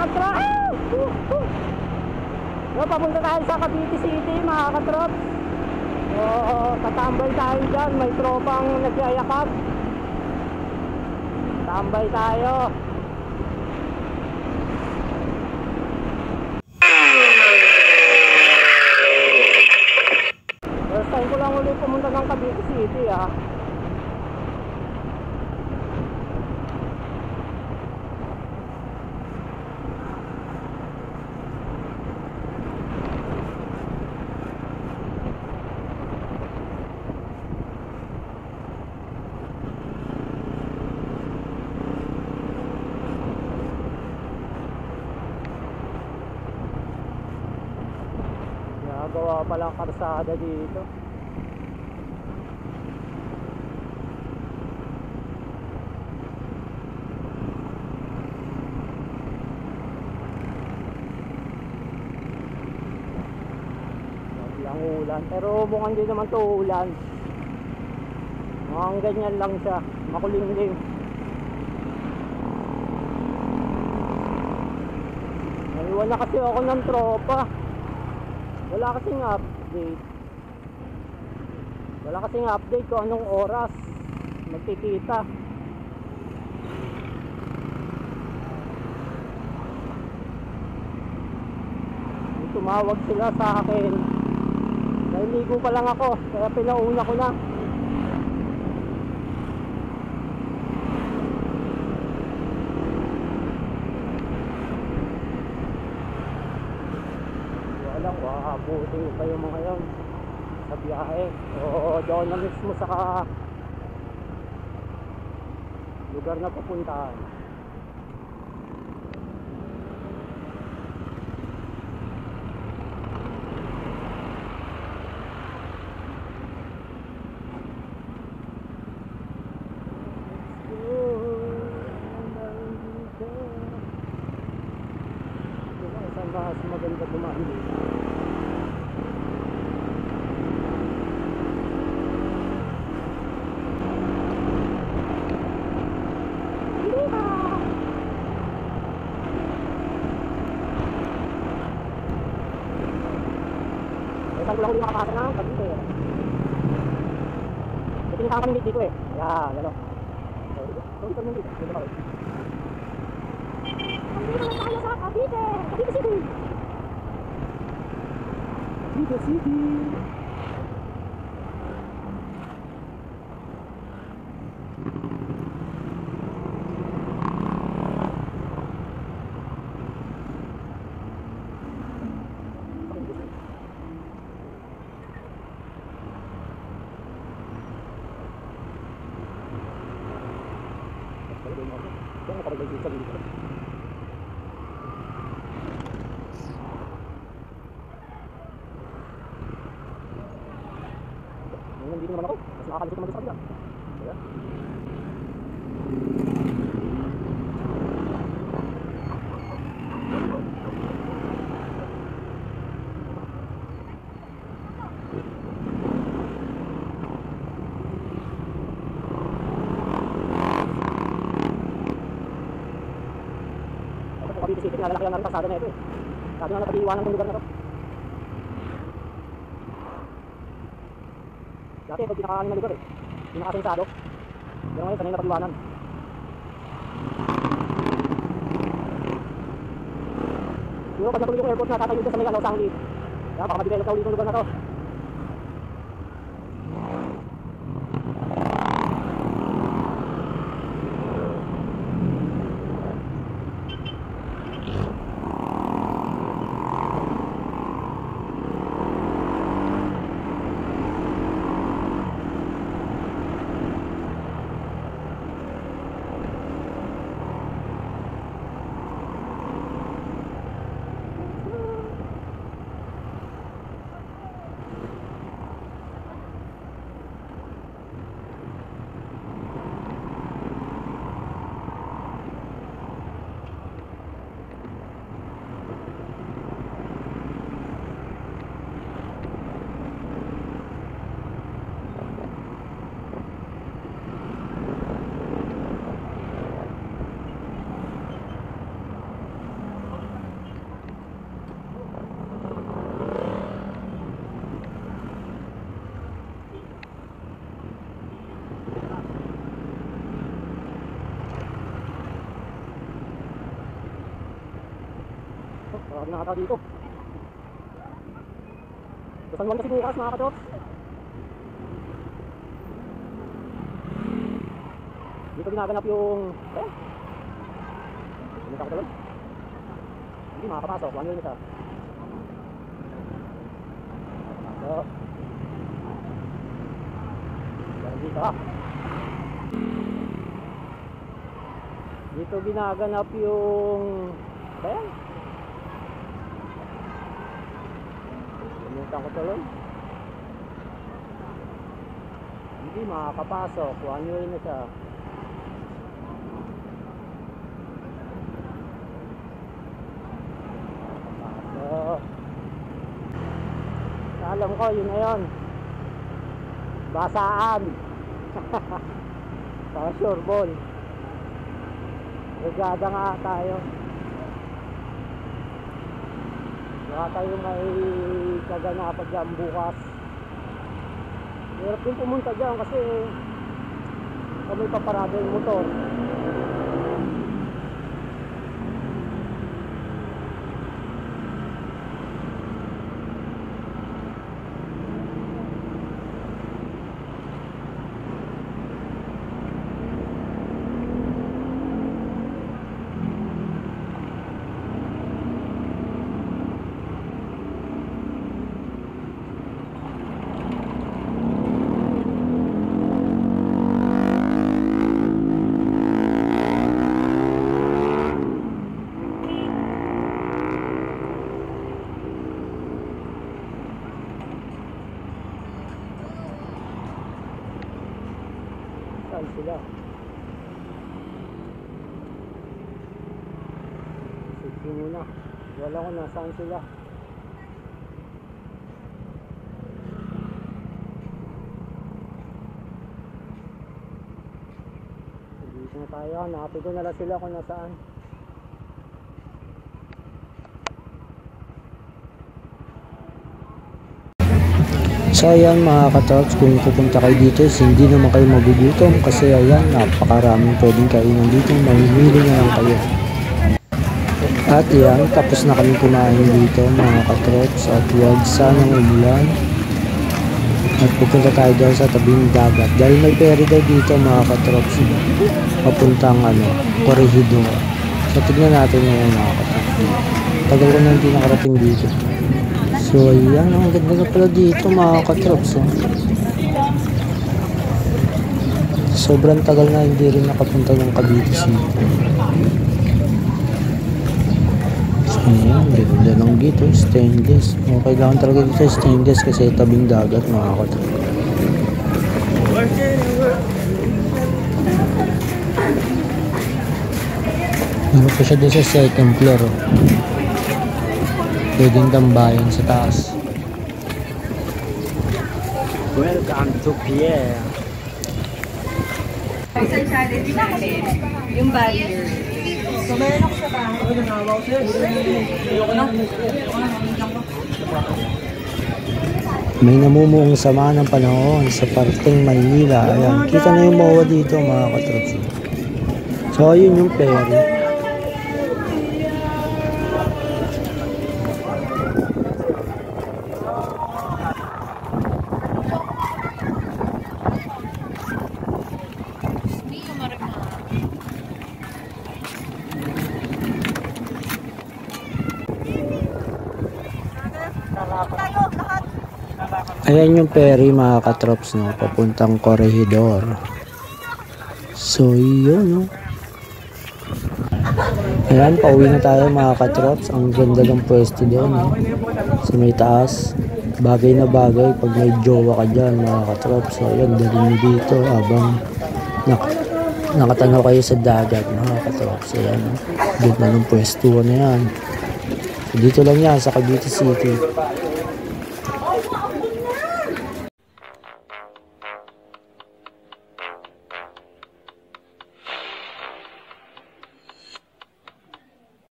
katrop. Papunta tayo sa Cavite City mga katrop. So, tatambay tayo dyan. May tropang nagyayakap. Tambay tayo. First time ko lang ulit pumunta ng Cavite City ah. Gawa palang karsada dito. Walang ulan, pero mukhang din naman to ulan. Mukhang ganyan lang siya, makulingling. Naiwan na kasi ako ng tropa. Wala kasing update. Wala kasing update kung anong oras magtitita. Tumawag sila sa akin. Naliligo pa lang ako, kaya pinauna ko na. Buti pa yung mga yon sa biyahe o doon na mismo sa lugar na pupuntahan. Saan mas maganda dumaan dito? Saan ko lang ulit makapasok ng Cavite eh. Ito yung kami dito eh. Kaya, gano'n. So, ito yung dito. Dito ba? Nandito naman tayo sa Cavite! Cavite City! Cavite City! Kaya nakapagay dito sa dito. Nandito naman ako. Mas nakakalisip naman sa kabila. Kaya Cavite City, nalalaki lang na rin pasada na ito eh. Sabi nga napag-iwanan ng lugar na to. Dati ito pinakakanin na lugar eh. Pinakasensado. Pero ngayon sanay napag-iwanan. Siguro pag natuloy yung airport na tatayo dito sa may Sangli. Kaya baka ma-develop na ulit yung lugar na to. Grabe na kata dito. San Juan kasi bukas mga katrops. Dito ginaganap yung ano ka doon? Hindi makakapasok, one way na siya. So dito dito ginaganap yung ayan, gamitan ko tuloy, hindi makakapasok, one way na siya. Alam ko yun na yun, basaan. Para sure ball. Regada nga tayo. Baka tayo may kaganapan dyan bukas. Hirap din pumunta dyan kasi kami paparada yung motor. Saan sila? Sige muna. Wala ko nasaan sila. Dito na tayo. Nakapit ko na lang sila kung nasaan. So ayan mga katrops, kung pupunta kayo dito hindi naman kayo magugutom kasi ayan, napakaraming pwedeng kainan dito, mamimili na lang kayo. At yan, tapos na kami kumain dito mga katrops at huwag sanang umulan. At pupunta tayo dyan sa tabing dagat dahil may ferry daw dito mga katrops, papuntang Corregidor. So tignan natin ngayon mga katrops, tagal ko na hindi nakarating dito. So ayan, ang ganda na pala dito mga katrops. Sobrang tagal na hindi rin nakapunta ng Cavite City. So ayan, ganda lang dito, stainless. Kailangan talaga dito stainless kasi tabing dagat mga katrops. Ano pa siya doon sa second floor pwedeng tambayan sa taas. Welcome to Pierre. Yung barrier. So meron ako sa bahay. May namumuong sama ng panahon sa parteng Maynila. Ayan, kita na yung MOA dito mga katrops. So ayun yung ferry. Ayan yung ferry mga katrops, no, papuntang Corregidor. So yun, no. Ayan, pauwi na tayo mga katrops. Ang ganda ng pwesto doon, no, sa may taas. Bagay na bagay pag may jowa ka dyan mga katrops. So ayan, daling dito habang nakatanaw kayo sa dagat mga katrops. Ayan, no, ganda ng pwesto na yan. So, dito lang yan sa Cavite City.